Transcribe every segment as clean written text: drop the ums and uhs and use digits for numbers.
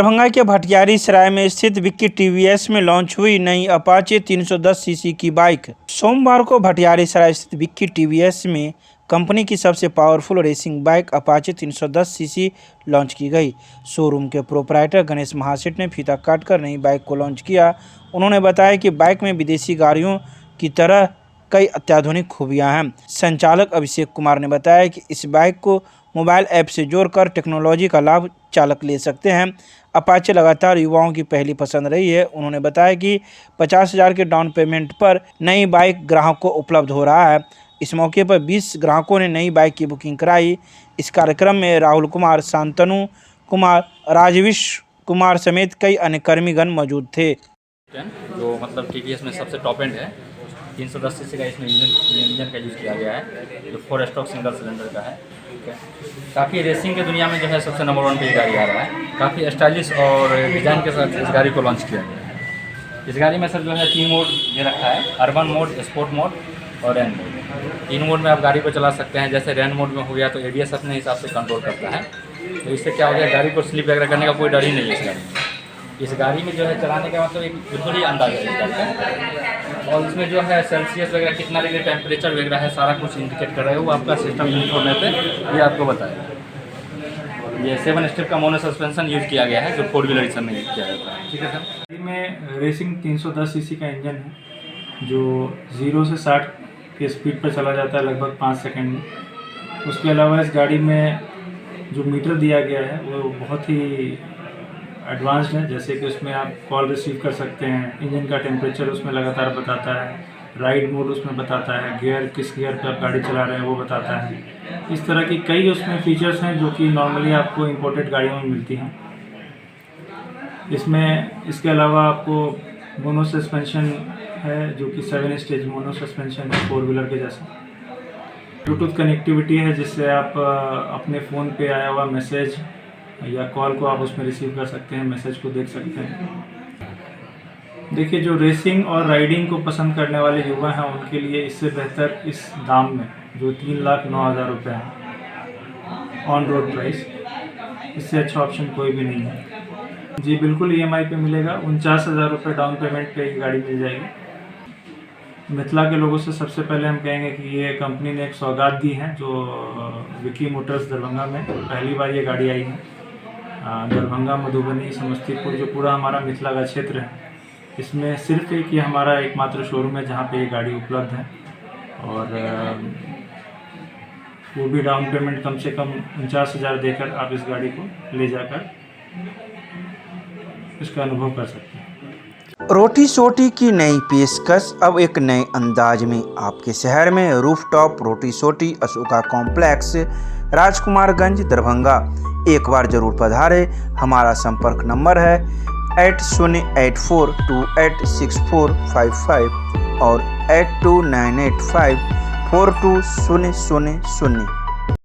दरभंगा के भटियारी सराय में स्थित विक्की टीवीएस में लॉन्च हुई नई अपाचे 310 सीसी की बाइक। सोमवार को भटियारी सराय स्थित विक्की टीवीएस में कंपनी की सबसे powerful racing bike Apache 310 CC launch की गई। शोरूम के प्रोपराइटर गणेश महासेठ ने फीता काटकर नई बाइक को लॉन्च किया। उन्होंने बताया कि बाइक में विदेशी गाड़ियों की तरह कई अत्याधुनिक खूबियां हैं। संचालक अभिषेक कुमार ने बताया कि इस बाइक को मोबाइल ऐप से जोड़कर टेक्नोलॉजी का लाभ चालक ले सकते हैं। अपाचे लगातार युवाओं की पहली पसंद रही है। उन्होंने बताया कि 50,000 के डाउन पेमेंट पर नई बाइक ग्राहक को उपलब्ध हो रहा है। इस मौके पर 20 ग्राहकों ने नई बाइक की बुकिंग कराई। इस कार्यक्रम में राहुल कुमार, शांतनु कुमार, राजविश कुमार समेत कई अन्य कर्मीगण मौजूद थे। जो मतलब टीवीएस में सबसे टॉप एंड है, 310 सीसी का इसमें इंजन का यूज़ किया गया है, जो 4 स्ट्रोक सिंगल सिलेंडर का है। ठीक है, काफ़ी रेसिंग की दुनिया में जो है सबसे नंबर 1 पे ये गाड़ी आ रहा है। काफ़ी स्टाइलिश और डिज़ाइन के साथ इस गाड़ी को लॉन्च किया गया है। इस गाड़ी में सर जो है 3 मोड दे रखा है, अर्बन मोड, स्पोर्ट मोड और रैन मोड। 3 मोड में आप गाड़ी को चला सकते हैं। जैसे रैन मोड में हो गया तो एडीएस अपने हिसाब से कंट्रोल करता है, तो इससे क्या हो गया, गाड़ी को स्लिप वगैरह करने का कोई डर ही नहीं है इस गाड़ी में। इस गाड़ी में जो है चलाने का मतलब एक बिल्कुल ही अंदाज़ है इस गाड़ी का। और इसमें जो है सेल्सियस वगैरह कितना डिग्री टेम्परेचर वगैरह है, सारा कुछ इंडिकेट कर रहा है वो आपका सिस्टम यूज होने पे ये आपको बताएगा। ये 7 स्टेप का मोनो सस्पेंशन यूज़ किया गया है, जो 4 व्हीलर इसमें यूज़ किया जाता है। ठीक है सर, गाड़ी में रेसिंग 310 सीसी का इंजन है, जो 0 से 60 की स्पीड पर चला जाता है लगभग 5 सेकंड में। उसके अलावा इस गाड़ी में जो मीटर दिया गया है वो बहुत ही एडवांस्ड है। जैसे कि उसमें आप कॉल रिसीव कर सकते हैं, इंजन का टेम्परेचर उसमें लगातार बताता है, राइड मोड उसमें बताता है, गियर किस गियर पे आप गाड़ी चला रहे हैं वो बताता है। इस तरह की कई उसमें फीचर्स हैं जो कि नॉर्मली आपको इंपोर्टेड गाड़ियों में मिलती हैं। इसके अलावा आपको मोनो सस्पेंशन है, जो कि 7 स्टेज मोनो सस्पेंशन है 4 व्हीलर के जैसा। ब्लूटूथ कनेक्टिविटी है, जिससे आप अपने फ़ोन पे आया हुआ मैसेज या कॉल को आप उसमें रिसीव कर सकते हैं, मैसेज को देख सकते हैं। देखिए, जो रेसिंग और राइडिंग को पसंद करने वाले युवा हैं उनके लिए इससे बेहतर इस दाम में, जो 3,09,000 रुपये है ऑन रोड प्राइस, इससे अच्छा ऑप्शन कोई भी नहीं है। जी बिल्कुल EMI पे मिलेगा। 49,000 रुपये डाउन पेमेंट पे ये गाड़ी मिल जाएगी। मिथिला के लोगों से सबसे पहले हम कहेंगे कि ये कंपनी ने एक सौगात दी है, जो विक्की मोटर्स दरभंगा में पहली बार ये गाड़ी आई है। दरभंगा, मधुबनी, समस्तीपुर, जो पूरा हमारा मिथिला का क्षेत्र है, इसमें सिर्फ एक ये हमारा एकमात्र शोरूम है जहाँ पे ये गाड़ी उपलब्ध है। और वो भी डाउन पेमेंट कम से कम 49,000 देकर आप इस गाड़ी को ले जाकर इसका अनुभव कर सकते हैं। रोटी सोटी की नई पेशकश अब एक नए अंदाज में आपके शहर में। रूफटॉप रोटी सोटी, अशोका कॉम्प्लेक्स, राजकुमारगंज, दरभंगा। एक बार जरूर पधारे। हमारा संपर्क नंबर है 8084286455 और 8298542000।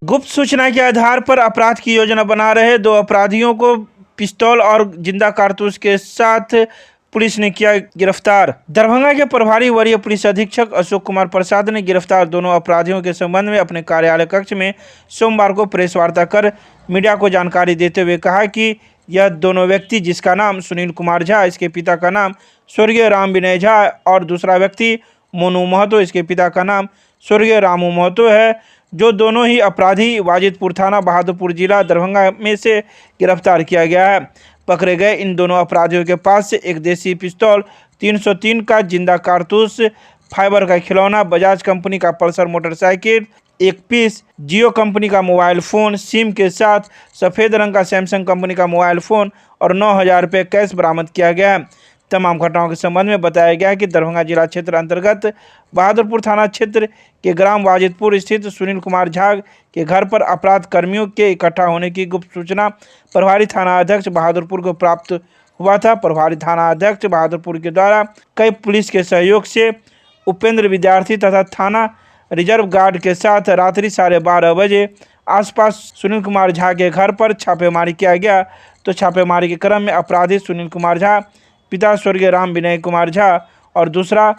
गुप्त सूचना के आधार पर अपराध की योजना बना रहे 2 अपराधियों को पिस्तौल और जिंदा कारतूस के साथ पुलिस ने किया गिरफ्तार। दरभंगा के प्रभारी वरीय पुलिस अधीक्षक अशोक कुमार प्रसाद ने गिरफ्तार दोनों अपराधियों के संबंध में अपने कार्यालय कक्ष में सोमवार को प्रेस वार्ता कर मीडिया को जानकारी देते हुए कहा कि यह दोनों व्यक्ति, जिसका नाम सुनील कुमार झा, इसके पिता का नाम स्वर्गीय राम विनय झा, और दूसरा व्यक्ति मोनू महतो, इसके पिता का नाम स्वर्गीय रामू महतो है, जो दोनों ही अपराधी वाजिदपुर थाना, बहादुरपुर जिला, दरभंगा में से गिरफ्तार किया गया है। पकड़े गए इन दोनों अपराधियों के पास से एक देसी पिस्तौल, 303 का जिंदा कारतूस, फाइबर का खिलौना, बजाज कंपनी का पल्सर मोटरसाइकिल, 1 पीस जियो कंपनी का मोबाइल फ़ोन, सिम के साथ सफ़ेद रंग का सैमसंग कंपनी का मोबाइल फ़ोन और 9,000 रुपये कैश बरामद किया गया है। तमाम घटनाओं के संबंध में बताया गया है कि दरभंगा जिला क्षेत्र अंतर्गत बहादुरपुर थाना क्षेत्र के ग्राम वाजिदपुर स्थित सुनील कुमार झा के घर पर अपराध कर्मियों के इकट्ठा होने की गुप्त सूचना प्रभारी थाना अध्यक्ष बहादुरपुर को प्राप्त हुआ था। प्रभारी थाना अध्यक्ष बहादुरपुर के द्वारा कई पुलिस के सहयोग से उपेंद्र विद्यार्थी तथा थाना रिजर्व गार्ड के साथ रात्रि 12:30 बजे आसपास सुनील कुमार झा के घर पर छापेमारी किया गया। तो छापेमारी के क्रम में अपराधी सुनील कुमार झा, पिता स्वर्गीय राम विनय कुमार झा, और दूसरा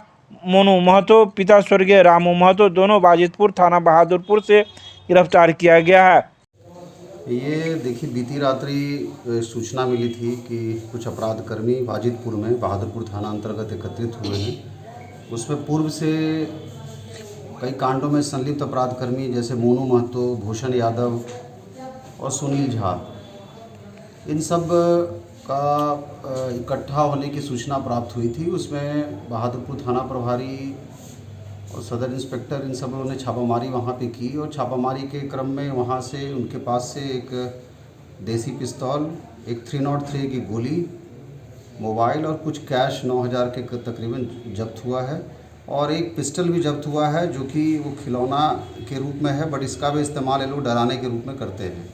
मोनू महतो, पिता स्वर्गीय रामू महतो, दोनों वाजिदपुर थाना बहादुरपुर से गिरफ्तार किया गया है। ये देखिए बीती रात्रि सूचना मिली थी कि कुछ अपराधकर्मी वाजिदपुर में बहादुरपुर थाना अंतर्गत एकत्रित हुए हैं। उसमें पूर्व से कई कांडों में संलिप्त अपराधकर्मी जैसे मोनू महतो, भूषण यादव और सुनील झा, इन सब का इकट्ठा होने की सूचना प्राप्त हुई थी। उसमें बहादुरपुर थाना प्रभारी और सदर इंस्पेक्टर इन सब लोगों ने छापामारी वहाँ पे की और छापामारी के क्रम में वहाँ से उनके पास से एक देसी पिस्तौल, एक 303 की गोली, मोबाइल और कुछ कैश 9,000 के तकरीबन जब्त हुआ है और एक पिस्टल भी जब्त हुआ है जो कि वो खिलौना के रूप में है, बट इसका भी इस्तेमाल ये लोग डराने के रूप में करते हैं।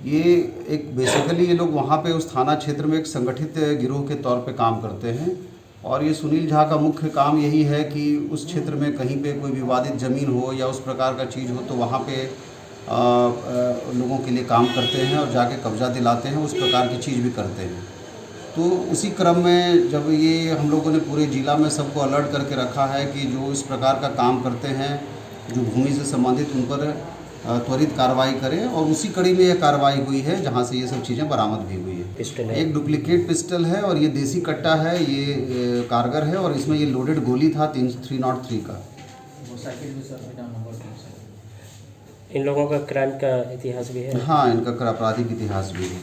ये एक बेसिकली ये लोग वहाँ पे उस थाना क्षेत्र में एक संगठित गिरोह के तौर पे काम करते हैं और ये सुनील झा का मुख्य काम यही है कि उस क्षेत्र में कहीं पे कोई विवादित ज़मीन हो या उस प्रकार का चीज़ हो तो वहाँ पे लोगों के लिए काम करते हैं और जाके कब्जा दिलाते हैं, उस प्रकार की चीज़ भी करते हैं। तो उसी क्रम में जब ये हम लोगों ने पूरे ज़िला में सबको अलर्ट करके रखा है कि जो इस प्रकार का काम करते हैं, जो भूमि से संबंधित, उन पर त्वरित कार्रवाई करें और उसी कड़ी में यह कार्रवाई हुई है जहां से ये सब चीज़ें बरामद भी हुई है। पिस्टल है, एक डुप्लीकेट पिस्टल है और ये देसी कट्टा है, ये कारगर है और इसमें ये लोडेड गोली था 303 का। इन लोगों का क्राइम का इतिहास भी है? हाँ, इनका आपराधिक इतिहास भी है।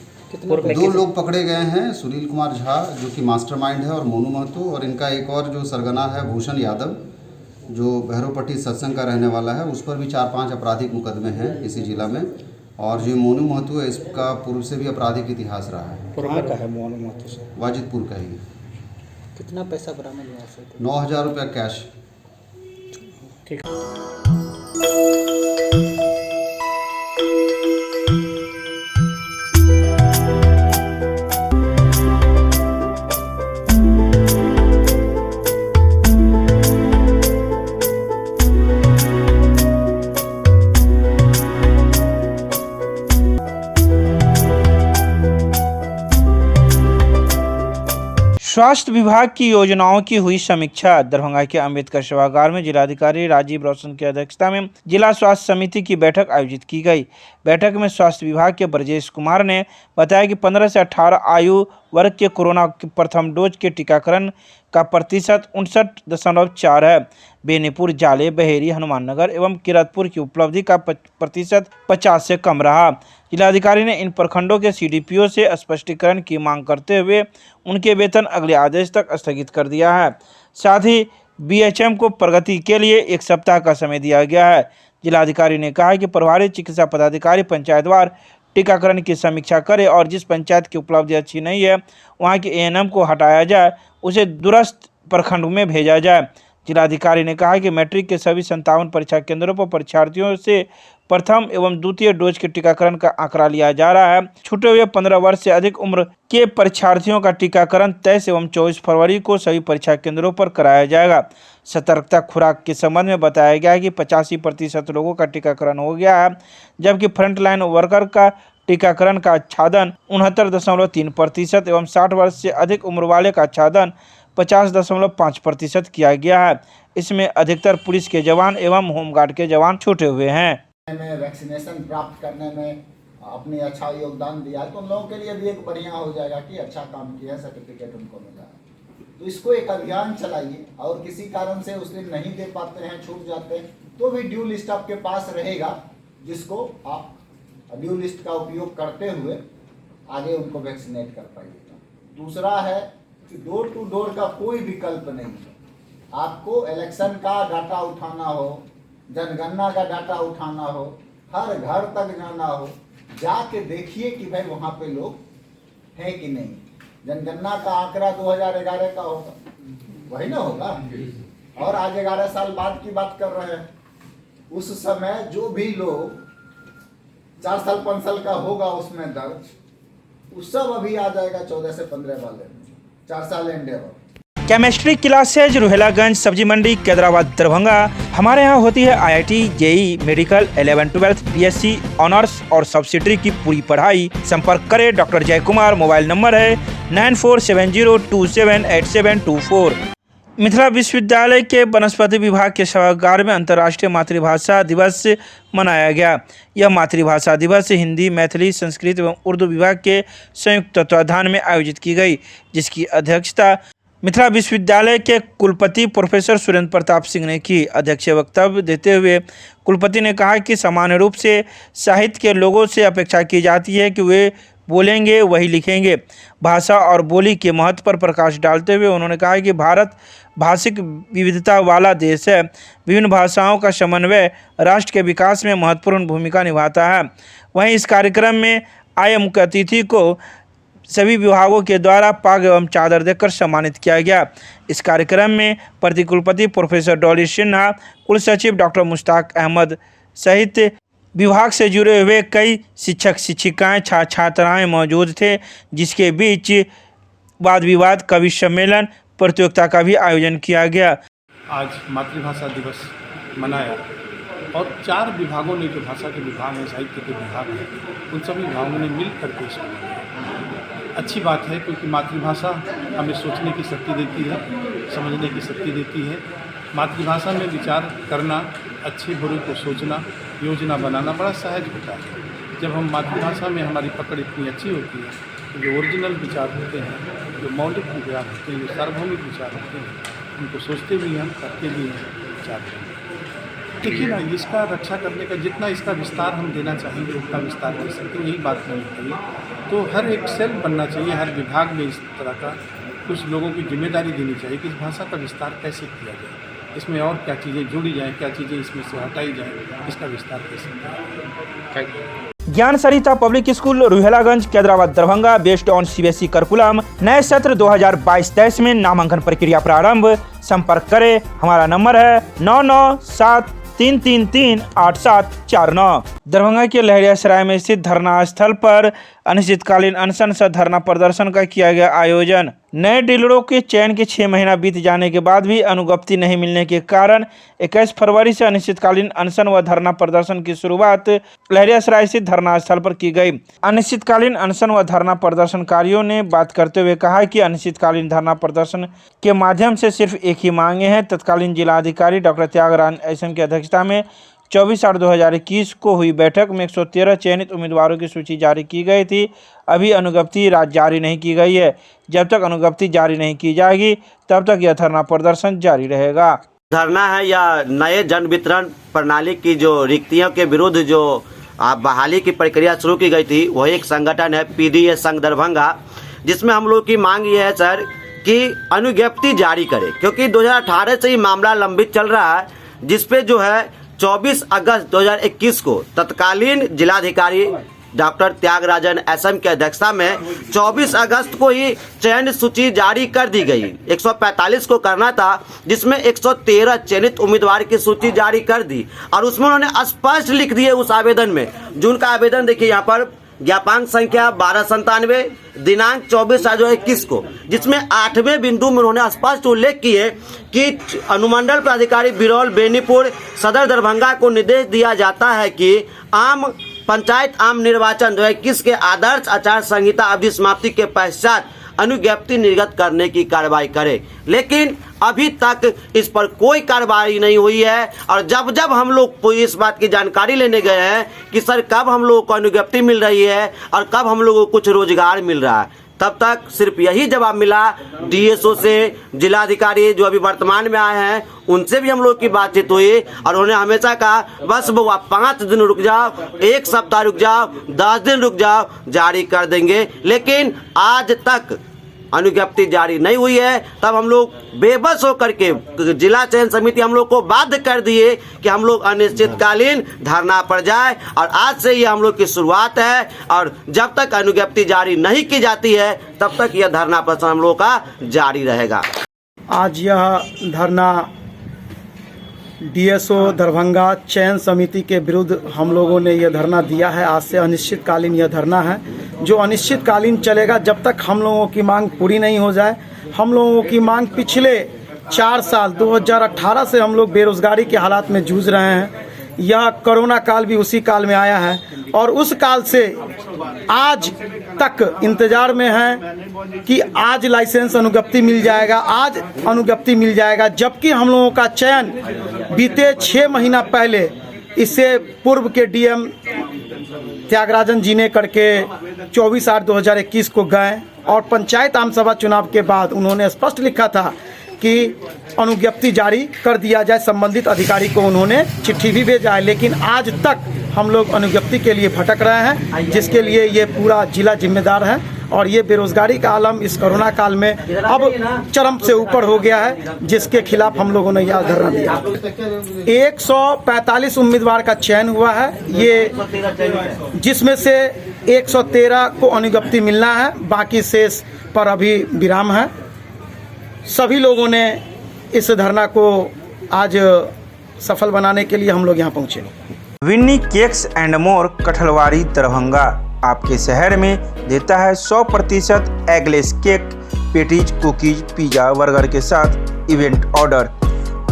2 लोग पकड़े गए हैं, सुनील कुमार झा जो कि मास्टरमाइंड है और मोनू महतो, और इनका एक और जो सरगना है भूषण यादव जो भैरवपट्टी सत्संग का रहने वाला है, उस पर भी 4-5 आपराधिक मुकदमे हैं इसी जिला में। और जो मोनू महतो है इसका पूर्व से भी आपराधिक इतिहास रहा है। कहाँ का है मोनू महतो से? वाजिदपुर का ही। कितना पैसा बरामद हुआ? 9,000 रुपया कैश। ठीक। स्वास्थ्य विभाग की योजनाओं की हुई समीक्षा। दरभंगा के अंबेडकर सभागार में जिलाधिकारी राजीव रोशन की अध्यक्षता में जिला स्वास्थ्य समिति की बैठक आयोजित की गई। बैठक में स्वास्थ्य विभाग के ब्रजेश कुमार ने बताया कि 15 से 18 आयु वर्ग के कोरोना के प्रथम डोज के टीकाकरण का प्रतिशत 59.4 है। बेनीपुर, जाले, बहेरी, हनुमाननगर एवं किरतपुर की उपलब्धि का प्रतिशत 50 से कम रहा। जिलाधिकारी ने इन प्रखंडों के सीडीपीओ से स्पष्टीकरण की मांग करते हुए उनके वेतन अगले आदेश तक स्थगित कर दिया है। साथ ही बीएचएम को प्रगति के लिए 1 सप्ताह का समय दिया गया है। जिलाधिकारी ने कहा कि प्रभारी चिकित्सा पदाधिकारी पंचायतवार टीकाकरण की समीक्षा करे और जिस पंचायत की उपलब्धि अच्छी नहीं है वहां के एएनएम को हटाया जाए, उसे दूरस्थ प्रखंड में भेजा जाए। जिलाधिकारी ने कहा कि मैट्रिक के सभी 57 परीक्षा केंद्रों पर परीक्षार्थियों से प्रथम एवं द्वितीय डोज के टीकाकरण का आंकड़ा लिया जा रहा है। छूटे हुए 15 वर्ष से अधिक उम्र के परीक्षार्थियों का टीकाकरण 23 एवं 24 फरवरी को सभी परीक्षा केंद्रों पर कराया जाएगा। सतर्कता खुराक के संबंध में बताया गया है कि 85% लोगों का टीकाकरण हो गया है, जबकि फ्रंटलाइन वर्कर का टीकाकरण का आच्छादन 69.3% एवं 60 वर्ष से अधिक उम्र वाले का आच्छादन 50.5% किया गया है। इसमें अधिकतर पुलिस के जवान एवं होमगार्ड के जवान छूटे हुए हैं। में वैक्सीनेशन प्राप्त करने में अपनी अच्छा योगदान दिया है तो उन लोगों के लिए भी एक बढ़िया हो जाएगा कि अच्छा काम किया है, सर्टिफिकेट उनको मिला है। तो इसको एक अभियान चलाइए और किसी कारण से उस दिन नहीं दे पाते हैं, छूट जाते हैं, तो भी ड्यू लिस्ट आपके पास रहेगा जिसको आप ड्यू लिस्ट का उपयोग करते हुए आगे उनको वैक्सीनेट कर पाइएगा। दूसरा है कि डोर टू डोर का कोई विकल्प नहीं है। आपको इलेक्शन का डाटा उठाना हो, जनगणना का डाटा उठाना हो, हर घर तक जाना हो, जाके देखिए कि भाई वहाँ पे लोग हैं कि नहीं। जनगणना का आंकड़ा 2011 का होगा, वही ना होगा, और आज 11 साल बाद की बात कर रहे हैं। उस समय जो भी लोग 4 साल 5 साल का होगा उसमें दर्ज, उस सब अभी आ जाएगा 14 से 15 वाले में, 4 साल एंडेवर। केमिस्ट्री क्लासेज रुहेलागंज सब्जी मंडी कैदराबाद दरभंगा। हमारे यहाँ होती है IIT, JEE, medical, 11, 12, BSc honours और सब्सिडरी की पूरी पढ़ाई। संपर्क करें डॉक्टर जय कुमार। मोबाइल नंबर है 9470278724। मिथिला विश्वविद्यालय के वनस्पति विभाग के सभागार में अंतर्राष्ट्रीय मातृभाषा दिवस मनाया गया। यह मातृभाषा दिवस हिंदी, मैथिली, संस्कृत एवं उर्दू विभाग के संयुक्त तत्वाधान में आयोजित की गई, जिसकी अध्यक्षता मिथिला विश्वविद्यालय के कुलपति प्रोफेसर सुरेंद्र प्रताप सिंह ने की। अध्यक्षीय वक्तव्य देते हुए कुलपति ने कहा कि सामान्य रूप से साहित्य के लोगों से अपेक्षा की जाती है कि वे बोलेंगे वही लिखेंगे। भाषा और बोली के महत्व पर प्रकाश डालते हुए उन्होंने कहा कि भारत भाषिक विविधता वाला देश है। विभिन्न भाषाओं का समन्वय राष्ट्र के विकास में महत्वपूर्ण भूमिका निभाता है। वहीं इस कार्यक्रम में आए मुख्य अतिथि को सभी विभागों के द्वारा पाग एवं चादर देकर सम्मानित किया गया। इस कार्यक्रम में प्रतिकुलपति प्रोफेसर डॉली सिन्हा, कुल सचिव डॉक्टर मुश्ताक अहमद सहित विभाग से जुड़े हुए कई शिक्षक शिक्षिकाएं छात्राएं मौजूद थे, जिसके बीच वाद विवाद, कवि सम्मेलन प्रतियोगिता का भी आयोजन किया गया। आज मातृभाषा दिवस मनाया और 4 विभागों ने, जो भाषा के विभाग हैं, साहित्य के विभाग हैं, उन सभी विभागों ने मिल करके इसको मनाया। अच्छी बात है, क्योंकि मातृभाषा हमें सोचने की शक्ति देती है, समझने की शक्ति देती है। मातृभाषा में विचार करना, अच्छे बुरे को सोचना, योजना बनाना बड़ा सहज होता है। जब हम मातृभाषा में हमारी पकड़ इतनी अच्छी होती है, तो जो ओरिजिनल विचार होते हैं, जो मौलिक विचार होते हैं, जो सार्वभौमिक विचार होते हैं, उनको सोचते भी हम, करते भी हैं, विचार हैं। देखिए ना, इसका रक्षा करने का जितना इसका विस्तार हम देना चाहेंगे उतना विस्तार कर सकते हैं, यही बात होनी चाहिए। तो हर एक सेल बनना चाहिए, हर विभाग में इस तरह का कुछ लोगों की जिम्मेदारी देनी चाहिए कि इस भाषा का विस्तार कैसे किया जाए, इसमें और क्या चीज़ें जुड़ी जाएँ, क्या चीज़ें इसमें से हटाई जाएँ, इसका विस्तार कैसे किया जाए। Gyan Sarita public school, Ruhelaganj, Kaidrabad, Darbhanga, based on CBSE curriculum. नए सत्र 2022-23 में नामांकन प्रक्रिया प्रारंभ। संपर्क करें, हमारा नंबर है 9973338749। दरभंगा के लहरियासराय में स्थित धरना स्थल पर अनिश्चितकालीन अनशन सह धरना प्रदर्शन का किया गया आयोजन। नए डीलरों के चयन के 6 महीना बीत जाने के बाद भी अनुज्ञप्ति नहीं मिलने के कारण 21 फरवरी से अनिश्चितकालीन अनशन व धरना प्रदर्शन की शुरुआत लहरियासराय स्थित धरना स्थल पर की गई। अनिश्चितकालीन अनशन व धरना प्रदर्शनकारियों ने बात करते हुए कहा कि अनिश्चितकालीन धरना प्रदर्शन के माध्यम से सिर्फ एक ही मांगे हैं। तत्कालीन जिलाधिकारी डॉक्टर त्यागराजन एसएम की अध्यक्षता में 24/8/2021 को हुई बैठक में 113 चयनित उम्मीदवारों की सूची जारी की गई थी। अभी अनुज्ञप्ति जारी नहीं की गई है। जब तक अनुज्ञप्ति जारी नहीं की जाएगी तब तक यह धरना प्रदर्शन जारी रहेगा। धरना है या नए जन वितरण प्रणाली की जो रिक्तियों के विरुद्ध जो बहाली की प्रक्रिया शुरू की गई थी, वही एक संगठन है पीडीएस संघ दरभंगा, जिसमें हम लोग की मांग ये है सर कि अनुज्ञप्ति जारी करे, क्योंकि 2018 से ही मामला लंबित चल रहा है, जिसपे जो है 24 अगस्त 2021 को तत्कालीन जिलाधिकारी डॉक्टर त्यागराजन एसएम की अध्यक्षता में 24 अगस्त को ही चयन सूची जारी कर दी गई। 145 को करना था, जिसमें 113 चयनित उम्मीदवार की सूची जारी कर दी और उसमें उन्होंने स्पष्ट लिख दिए उस आवेदन में, जो उनका आवेदन देखिए यहाँ पर, ज्ञापांक संख्या 1297 दिनांक 24/21 को, जिसमें 8वें बिंदु में उन्होंने स्पष्ट उल्लेख किए कि अनुमंडल प्राधिकारी बिरौल बेनीपुर सदर दरभंगा को निर्देश दिया जाता है कि पंचायत आम निर्वाचन 2021 के आदर्श आचार संहिता अवधि समाप्ति के पश्चात अनुज्ञप्ति निर्गत करने की कार्रवाई करे। लेकिन अभी तक इस पर कोई कार्रवाई नहीं हुई है और जब जब हम लोग इस बात की जानकारी लेने गए हैं कि सर कब हम लोगों को अनुज्ञप्ति मिल रही है और कब हम लोगों को कुछ रोजगार मिल रहा है, तब तक सिर्फ यही जवाब मिला डीएसओ से, जिलाधिकारी जो अभी वर्तमान में आए हैं उनसे भी हम लोग की बातचीत हुई और उन्होंने हमेशा कहा बस वो 5 दिन रुक जाओ, 1 सप्ताह रुक जाओ, 10 दिन रुक जाओ, जारी कर देंगे। लेकिन आज तक अनुज्ञप्ति जारी नहीं हुई है। तब हम लोग बेबस होकर के जिला चयन समिति हम लोग को बाध्य कर दिए कि हम लोग अनिश्चितकालीन धरना पर जाए और आज से ये हम लोग की शुरुआत है और जब तक अनुज्ञप्ति जारी नहीं की जाती है तब तक यह धरना प्रदर्शन हम लोग का जारी रहेगा। आज यह धरना डीएसओ दरभंगा चयन समिति के विरुद्ध हम लोगों ने यह धरना दिया है। आज से अनिश्चितकालीन यह धरना है जो अनिश्चितकालीन चलेगा जब तक हम लोगों की मांग पूरी नहीं हो जाए। हम लोगों की मांग पिछले 4 साल 2018 से हम लोग बेरोजगारी के हालात में जूझ रहे हैं यह कोरोना काल भी उसी काल में आया है और उस काल से आज तक इंतजार में है कि आज लाइसेंस अनुज्ञप्ति मिल जाएगा, आज अनुज्ञप्ति मिल जाएगा, जबकि हम लोगों का चयन बीते 6 महीना पहले इससे पूर्व के डीएम त्यागराजन जी ने करके 24/8/2021 को गए और पंचायत आम सभा चुनाव के बाद उन्होंने स्पष्ट लिखा था कि अनुज्ञप्ति जारी कर दिया जाए। संबंधित अधिकारी को उन्होंने चिट्ठी भी भेजा है, लेकिन आज तक हम लोग अनुज्ञप्ति के लिए भटक रहे हैं, जिसके लिए ये पूरा जिला जिम्मेदार है। और ये बेरोजगारी का आलम इस कोरोना काल में अब चरम से ऊपर हो गया है, जिसके खिलाफ हम लोगों ने यह धरना दिया। 145 उम्मीदवार का चयन हुआ है, ये जिसमें से 113 को अनुज्ञप्ति मिलना है, बाकी शेष पर अभी विराम है। सभी लोगों ने इस धरना को आज सफल बनाने के लिए हम लोग यहाँ पहुँचे। Winnie cakes and more Kathalwadi Darbhanga आपके शहर में देता है 100% eggless cake, patties, cookies, pizza, burger के साथ इवेंट ऑर्डर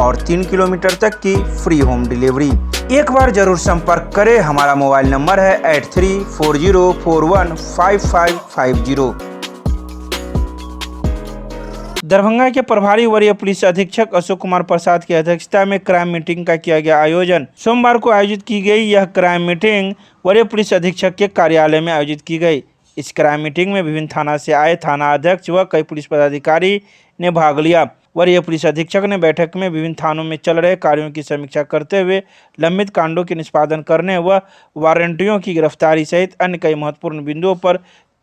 और 3 किलोमीटर तक की फ्री होम डिलीवरी। एक बार जरूर संपर्क करें, हमारा मोबाइल नंबर है 8340415550। दरभंगा के प्रभारी वरीय पुलिस अधीक्षक अशोक कुमार प्रसाद की अध्यक्षता में क्राइम मीटिंग का किया गया आयोजन। सोमवार को आयोजित की गई यह क्राइम मीटिंग वरीय पुलिस अधीक्षक के कार्यालय में आयोजित की गई। इस क्राइम मीटिंग में विभिन्न थाना से आए थाना अध्यक्ष व कई पुलिस पदाधिकारी ने भाग लिया। वरीय पुलिस अधीक्षक ने बैठक में विभिन्न थानों में चल रहे कार्यों की समीक्षा करते हुए लंबित कांडों के निष्पादन करने व वारंटियों की गिरफ्तारी सहित अन्य कई महत्वपूर्ण बिंदुओं पर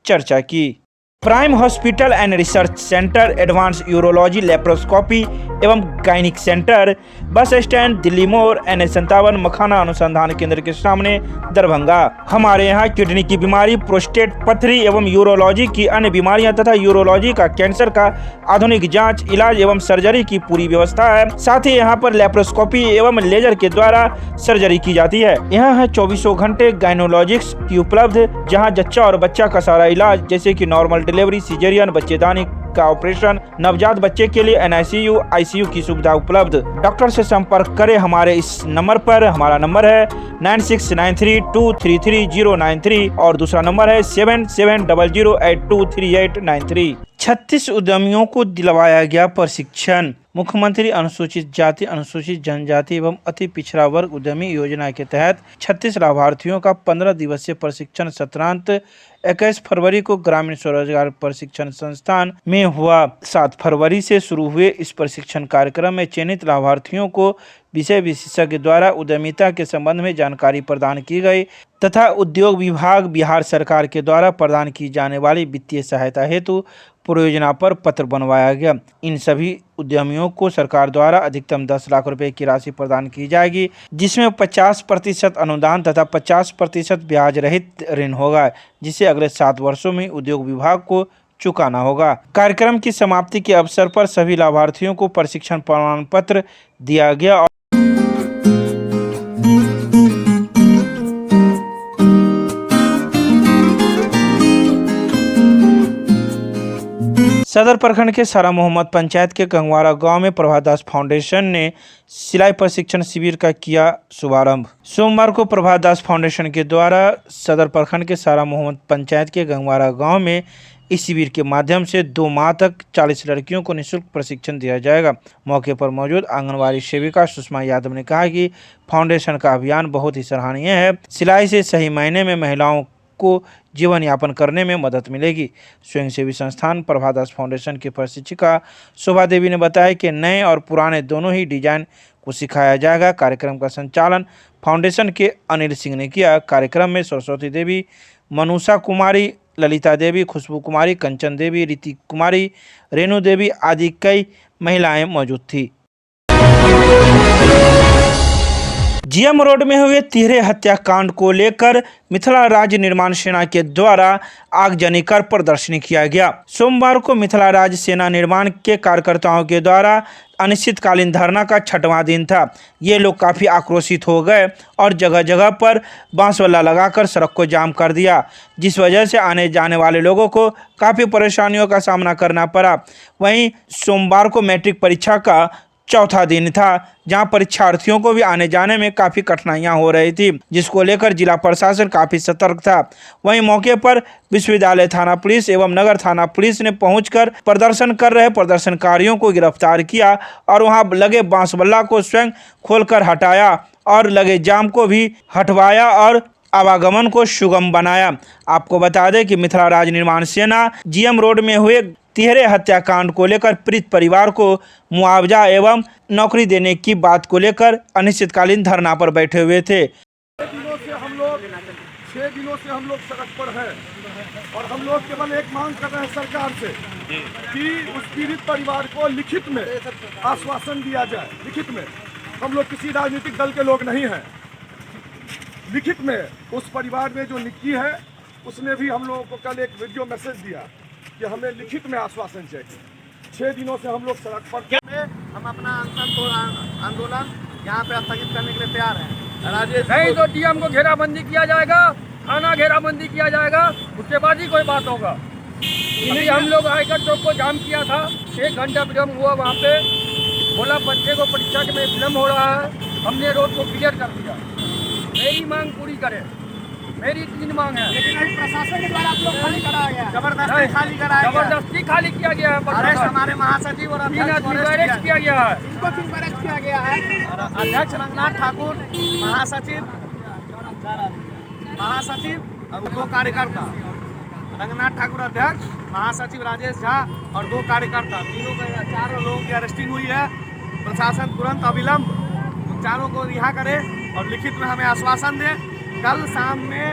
चर्चा की। Prime hospital and research centre, advance urology, laparoscopy एवं gynaec centre, bus stand, Delhi Mor, NH57, मखाना अनुसंधान केंद्र के सामने, दरभंगा। हमारे यहाँ किडनी की बीमारी, प्रोस्टेट, पथरी एवं यूरोलॉजी की अन्य बीमारियां तथा यूरोलॉजी का कैंसर का आधुनिक जांच, इलाज एवं सर्जरी की पूरी व्यवस्था है। साथ ही यहाँ पर लेप्रोस्कोपी एवं लेजर के द्वारा सर्जरी की जाती है। यहाँ है 24 घंटे गायनोलॉजिक्स की उपलब्ध, जहाँ जच्चा और बच्चा का सारा इलाज जैसे कि नॉर्मल डिलीवरी, सिजेरियन, बच्चेदानी का ऑपरेशन, नवजात बच्चे के लिए NICU, ICU की सुविधा उपलब्ध। डॉक्टर से संपर्क करें हमारे इस नंबर पर। हमारा नंबर है 9693233093 और दूसरा नंबर है 7700823893। 36 उद्यमियों को दिलवाया गया प्रशिक्षण। मुख्यमंत्री अनुसूचित जाति, अनुसूचित जनजाति एवं अति पिछड़ा वर्ग उद्यमी योजना के तहत 36 लाभार्थियों का 15 दिवसीय प्रशिक्षण सत्रांत 21 फरवरी को ग्रामीण स्वरोजगार प्रशिक्षण संस्थान में हुआ। 7 फरवरी से शुरू हुए इस प्रशिक्षण कार्यक्रम में चयनित लाभार्थियों को विषय विशेषज्ञ द्वारा उद्यमिता के संबंध में जानकारी प्रदान की गई तथा उद्योग विभाग बिहार सरकार के द्वारा प्रदान की जाने वाली वित्तीय सहायता हेतु परियोजना पर पत्र बनवाया गया। इन सभी उद्यमियों को सरकार द्वारा अधिकतम 10 लाख रुपए की राशि प्रदान की जाएगी, जिसमें 50% अनुदान तथा 50% ब्याज रहित ऋण होगा, जिसे अगले 7 वर्षों में उद्योग विभाग को चुकाना होगा। कार्यक्रम की समाप्ति के अवसर पर सभी लाभार्थियों को प्रशिक्षण प्रमाण पत्र दिया गया। सदर प्रखंड के सारा मोहम्मद पंचायत के गंगवारा गांव में प्रभादास फाउंडेशन ने सिलाई प्रशिक्षण शिविर का किया शुभारंभ। सोमवार को प्रभादास फाउंडेशन के द्वारा सदर प्रखंड के सारा मोहम्मद पंचायत के गंगवारा गांव में इस शिविर के माध्यम से 2 माह तक 40 लड़कियों को निःशुल्क प्रशिक्षण दिया जाएगा। मौके पर मौजूद आंगनबाड़ी सेविका सुषमा यादव ने कहा कि फाउंडेशन का अभियान बहुत ही सराहनीय है। सिलाई से सही मायने में महिलाओं को जीवन यापन करने में मदद मिलेगी। स्वयंसेवी संस्थान प्रभादास फाउंडेशन की प्रशिक्षिका शोभा देवी ने बताया कि नए और पुराने दोनों ही डिजाइन को सिखाया जाएगा। कार्यक्रम का संचालन फाउंडेशन के अनिल सिंह ने किया। कार्यक्रम में सरस्वती देवी, मनुषा कुमारी, ललिता देवी, खुशबू कुमारी, कंचन देवी, रीति कुमारी, रेणु देवी आदि कई महिलाएं मौजूद थी। GM रोड में हुए तिहरे हत्याकांड को लेकर मिथिला राज्य निर्माण सेना के द्वारा आगजनी कर प्रदर्शनी किया गया। सोमवार को मिथिला राज्य सेना निर्माण के कार्यकर्ताओं के द्वारा अनिश्चितकालीन धरना का 6वां दिन था। ये लोग काफ़ी आक्रोशित हो गए और जगह जगह पर बांसवल्ला लगाकर सड़क को जाम कर दिया, जिस वजह से आने जाने वाले लोगों को काफ़ी परेशानियों का सामना करना पड़ा। वहीं सोमवार को मैट्रिक परीक्षा का चौथा दिन था जहां परीक्षार्थियों को भी आने जाने में काफी कठिनाइयां हो रही थी, जिसको लेकर जिला प्रशासन काफी सतर्क था। वहीं मौके पर विश्वविद्यालय थाना पुलिस एवं नगर थाना पुलिस ने पहुंचकर प्रदर्शन कर रहे प्रदर्शनकारियों को गिरफ्तार किया और वहां लगे बांसबल्ला को स्वयं खोलकर हटाया और लगे जाम को भी हटवाया और आवागमन को सुगम बनाया। आपको बता दें कि मिथिला राज्य निर्माण सेना जीएम रोड में हुए तिहरे हत्याकांड को लेकर पीड़ित परिवार को मुआवजा एवं नौकरी देने की बात को लेकर अनिश्चितकालीन धरना पर बैठे हुए थे। 6 दिनों से हम लोग सड़क पर हैं और हम लोग केवल एक मांग कर रहे हैं सरकार से कि उस पीड़ित परिवार को लिखित में आश्वासन दिया जाए। लिखित में, हम लोग किसी राजनीतिक दल के लोग नहीं हैं। लिखित में उस परिवार में जो निक्की है उसने भी हम लोगों को कल एक वीडियो मैसेज दिया कि हमें लिखित में आश्वासन चाहिए। 6 दिनों से हम लोग सड़क पर हम अपना आंदोलन यहाँ पे स्थगित करने के लिए तैयार हैं। राजेश नहीं तो डीएम को घेराबंदी किया जाएगा, थाना घेराबंदी किया जाएगा, उसके बाद ही कोई बात होगा। अभी हम लोग आयकर चौक को जाम किया था, 1 घंटा विलम्ब हुआ वहाँ पे, बोला बच्चे को परीक्षा में विलम्ब हो रहा है, हमने रोड को क्लियर कर दिया। मेरी मांग पूरी करें, मेरी 3 मांग है। लेकिन अभी प्रशासन के द्वारा आप लोग खाली कराया गया, जबरदस्ती खाली कराया गया, जबरदस्ती खाली किया गया है। अरेस्ट हमारे महासचिव और अरेस्ट किया गया है। इनको क्यों अरेस्ट किया गया है? अध्यक्ष रंगनाथ ठाकुर, महासचिव और 2 कार्यकर्ता, रंगनाथ ठाकुर अध्यक्ष, महासचिव राजेश झा और 2 कार्यकर्ता, तीनों का 4 लोगों की अरेस्टिंग हुई है। प्रशासन तुरंत अविलंब उन 4 को रिहा करे और लिखित में हमें आश्वासन दे। कल शाम में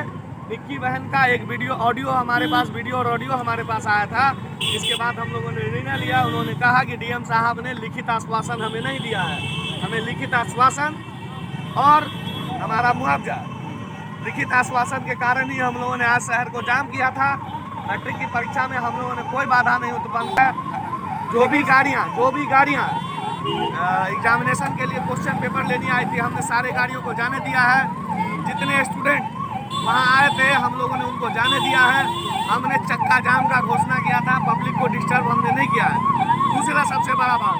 निक्की बहन का एक ऑडियो हमारे पास, वीडियो और ऑडियो हमारे पास आया था। इसके बाद हम लोगों ने निर्णय लिया, उन्होंने कहा कि डीएम साहब ने लिखित आश्वासन हमें नहीं दिया है, हमें लिखित आश्वासन और हमारा मुआवजा। लिखित आश्वासन के कारण ही हम लोगों ने आज शहर को जाम किया था। मैट्रिक की परीक्षा में हम लोगों ने कोई बाधा नहीं उत्पन्न है। जो भी गाड़ियाँ एग्जामिनेशन के लिए क्वेश्चन पेपर लेनी आई थी, हमने सारे गाड़ियों को जाने दिया है। जितने स्टूडेंट वहाँ आए थे हम लोगों ने उनको जाने दिया है। हमने चक्का जाम का घोषणा किया था, पब्लिक को डिस्टर्ब हमने नहीं किया है। दूसरा सबसे बड़ा बात,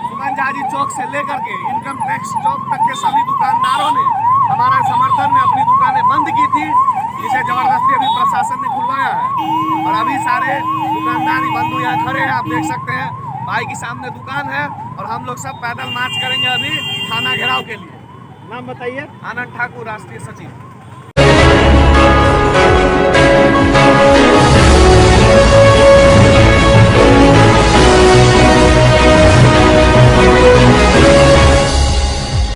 सुमन झाजी चौक से लेकर के इनकम टैक्स चौक तक के सभी दुकानदारों ने हमारा समर्थन में अपनी दुकानें बंद की थी, जिसे जबरदस्ती अभी प्रशासन ने खुलवाया है और अभी सारे दुकानदार बंद हुए हैं, खड़े हैं। आप देख सकते हैं भाई के सामने दुकान है और हम लोग सब पैदल मार्च करेंगे अभी थाना घेराव के लिए। नाम बताइए। आनंद ठाकुर, राष्ट्रीय सचिव।